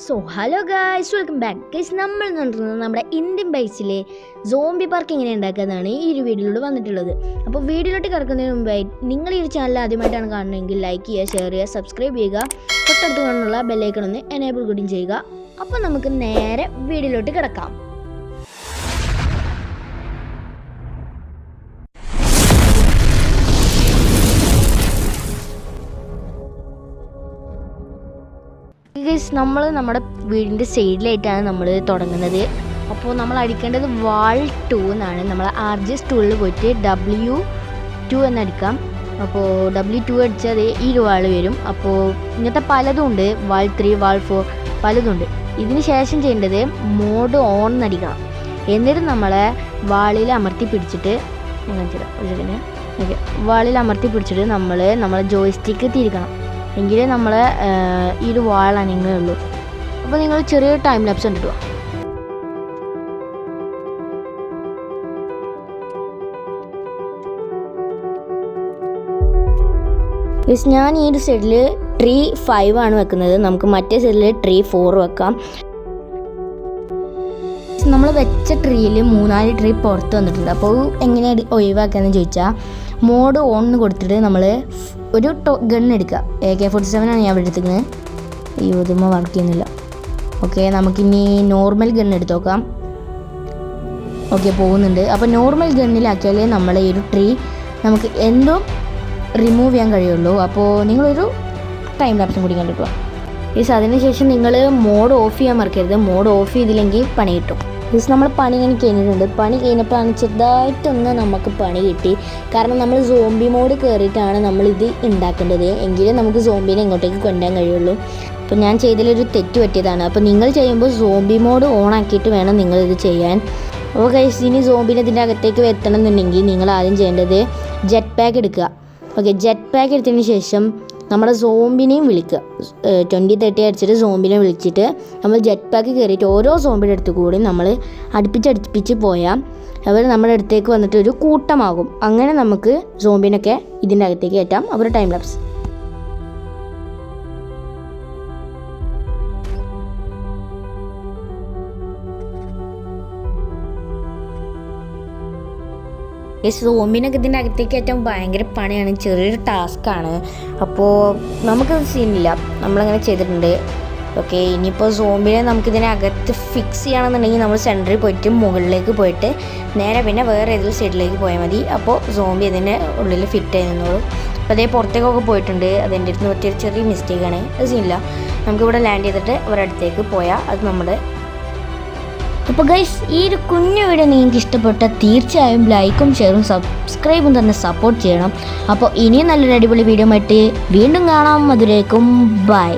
So hello guys, welcome back guys. നമ്മൾ നടത്തുന്നത് നമ്മുടെ ഇന്ത്യൻ ബേസിലെ സോംബി പാർക്ക് എങ്ങനെ ഉണ്ടാക്കുന്നതാണ് ഈ ഒരു വീഡിയോയിലൂടെ വന്നിട്ടുള്ളത്. അപ്പോൾ വീഡിയോയിലോട്ട് കിടക്കുന്നതിന് മുമ്പായി നിങ്ങൾ ഈ ഒരു ചാനൽ ആദ്യമായിട്ടാണ് കാണുന്നതെങ്കിൽ ലൈക്ക് ചെയ്യുക, ഷെയർ ചെയ്യുക, സബ്സ്ക്രൈബ് ചെയ്യുക, തൊട്ടടുത്ത് കാണുന്നുള്ള ബെല്ലൈക്കൺ ഒന്ന് എനേബിൾ കൂടി ചെയ്യുക. അപ്പോൾ നമുക്ക് നേരെ വീഡിയോയിലോട്ട് കിടക്കാം. നമ്മൾ നമ്മുടെ വീടിൻ്റെ സൈഡിലായിട്ടാണ് നമ്മൾ തുടങ്ങുന്നത്. അപ്പോൾ നമ്മൾ അടിക്കേണ്ടത് വാൾ 2 എന്നാണ്. നമ്മൾ RGS ടൂളിൽ പോയിട്ട് W2 എന്നടിക്കാം. അപ്പോൾ W2 അടിച്ചാൽ ഈ ഒരു വാൾ വരും. അപ്പോൾ ഇങ്ങനത്തെ പലതും ഉണ്ട്, വാൾ 3, വാൾ 4 പലതുണ്ട്. ഇതിന് ശേഷം ചെയ്യേണ്ടത് മോഡ് ഓൺ എന്നടിക്കണം. എന്നിട്ട് നമ്മളെ വാളിൽ അമർത്തി പിടിച്ചിട്ട് വാളിൽ അമർത്തി പിടിച്ചിട്ട് നമ്മളെ ജോയ്സ്റ്റിക്ക് തിരിക്കണം. എങ്കിലേ നമ്മൾ ഈ ഒരു വാൾ അനങ്ങുകയുള്ളൂ. അപ്പോൾ നിങ്ങൾ ചെറിയൊരു ടൈം ലാപ്സ് കണ്ടിട്ട് പോവാം. ഞാൻ ഈ ഒരു സൈഡിൽ ട്രീ 5 ആണ് വെക്കുന്നത്. നമുക്ക് മറ്റേ സൈഡിൽ ട്രീ 4 വെക്കാം. നമ്മൾ വെച്ച ട്രീയിൽ 3-4 ട്രീ പുറത്ത് വന്നിട്ടുണ്ട്. അപ്പോൾ എങ്ങനെയാണ് ഒഴിവാക്കാമെന്ന് ചോദിച്ചാൽ മോഡ് ഓൺ കൊടുത്തിട്ട് നമ്മൾ ഒരു ഗൺ എടുക്കുക. AK-47 ആണ് ഞാൻ ഇവിടെ എടുത്തിരിക്കുന്നത്. ഈ ഒതുമ വർക്ക് ചെയ്യുന്നില്ല. ഓക്കെ, നമുക്കിനി നോർമൽ ഗൺ എടുത്ത് നോക്കാം. ഓക്കെ, പോകുന്നുണ്ട്. അപ്പോൾ നോർമൽ ഗണ്ണിലാക്കിയാലേ നമ്മൾ ഈ ഒരു ട്രീ നമുക്ക് എന്തോ റിമൂവ് ചെയ്യാൻ കഴിയുള്ളൂ. അപ്പോൾ നിങ്ങളൊരു ടൈം ലാപ്സും കൂടി കണ്ടിട്ട് പോകാം. അതിനുശേഷം നിങ്ങൾ മോഡ് ഓഫ് ചെയ്യാൻ മറക്കരുത്. മോഡ് ഓഫ് ചെയ്തില്ലെങ്കിൽ പണി കിട്ടും. നമ്മൾ പണി ഇങ്ങനെ കഴിഞ്ഞിട്ടുണ്ട്. പണി കഴിഞ്ഞപ്പോഴാണ് ചെറുതായിട്ടൊന്ന് നമുക്ക് പണി കിട്ടി. കാരണം നമ്മൾ സോംബി മോഡ് കയറിയിട്ടാണ് നമ്മളിത് ഉണ്ടാക്കേണ്ടത്. എങ്കിലും നമുക്ക് സോംബീനെ ഇങ്ങോട്ടേക്ക് കൊണ്ടുവരാൻ കഴിയുള്ളൂ. അപ്പോൾ ഞാൻ ചെയ്തതിലൊരു തെറ്റ് പറ്റിയതാണ്. അപ്പോൾ നിങ്ങൾ ചെയ്യുമ്പോൾ സോംബി മോഡ് ഓൺ ആക്കിയിട്ട് വേണം നിങ്ങളിത് ചെയ്യാൻ. അപ്പോൾ ഗൈസ്, ഇനി സോംബീനെ ഇതിൻ്റെ അകത്തേക്ക് വരുത്തണം എന്നുണ്ടെങ്കിൽ നിങ്ങൾ ആദ്യം ചെയ്യേണ്ടത് ജെറ്റ് പാക്ക് എടുക്കുക. ഓക്കെ, ജെറ്റ് പാക്ക് എടുത്തതിന് ശേഷം നമ്മുടെ സോംബിനെയും വിളിക്കുക. 20-30 അടിച്ചിട്ട് സോംബിനെ വിളിച്ചിട്ട് നമ്മൾ ജെറ്റ് പാക്ക് കയറിയിട്ട് ഓരോ സോംബിയുടെ അടുത്ത് കൂടി നമ്മൾ അടുപ്പിച്ച് പോയാൽ അവർ നമ്മുടെ അടുത്തേക്ക് വന്നിട്ട് ഒരു കൂട്ടമാകും. അങ്ങനെ നമുക്ക് സോംബിനൊക്കെ ഇതിൻ്റെ അകത്തേക്ക് കയറ്റാം. അവർ ടൈം ലാപ്സ്. സോംബിനൊക്കെ ഇതിൻ്റെ അകത്തേക്ക് കയറ്റാൻ ഭയങ്കര പണിയാണ്, ചെറിയൊരു ടാസ്ക്കാണ്. അപ്പോൾ നമുക്കത് സീനില്ല, നമ്മളങ്ങനെ ചെയ്തിട്ടുണ്ട്. ഓക്കെ, ഇനിയിപ്പോൾ സോംബിനെ നമുക്കിതിനകത്ത് ഫിക്സ് ചെയ്യണമെന്നുണ്ടെങ്കിൽ നമ്മൾ സെൻറ്ററിൽ പോയിട്ട് മുകളിലേക്ക് പോയിട്ട് നേരെ പിന്നെ വേറെ ഏതെങ്കിലും സൈഡിലേക്ക് പോയാൽ മതി. അപ്പോൾ സോംബി ഇതിൻ്റെ ഉള്ളിൽ ഫിറ്റ് ചെയ്യുന്നുള്ളൂ. അപ്പോൾ അതേ പുറത്തേക്കൊക്കെ പോയിട്ടുണ്ട്. അതെൻ്റെ അടുത്ത് പറ്റിയൊരു ചെറിയ മിസ്റ്റേക്കാണ്. അത് സീനില്ല, നമുക്കിവിടെ ലാൻഡ് ചെയ്തിട്ട് ഒരടുത്തേക്ക് പോയാൽ അത് നമ്മുടെ. അപ്പോൾ ഗൈസ്, ഈ ഒരു കുഞ്ഞു വീഡിയോ നിങ്ങൾക്ക് ഇഷ്ടപ്പെട്ടാൽ തീർച്ചയായും ലൈക്കും ഷെയറും സബ്സ്ക്രൈബും തന്നെ സപ്പോർട്ട് ചെയ്യണം. അപ്പോൾ ഇനിയും നല്ലൊരു അടിപൊളി വീഡിയോ ആയിട്ട് വീണ്ടും കാണാം. അതുവരേക്കും ബൈ.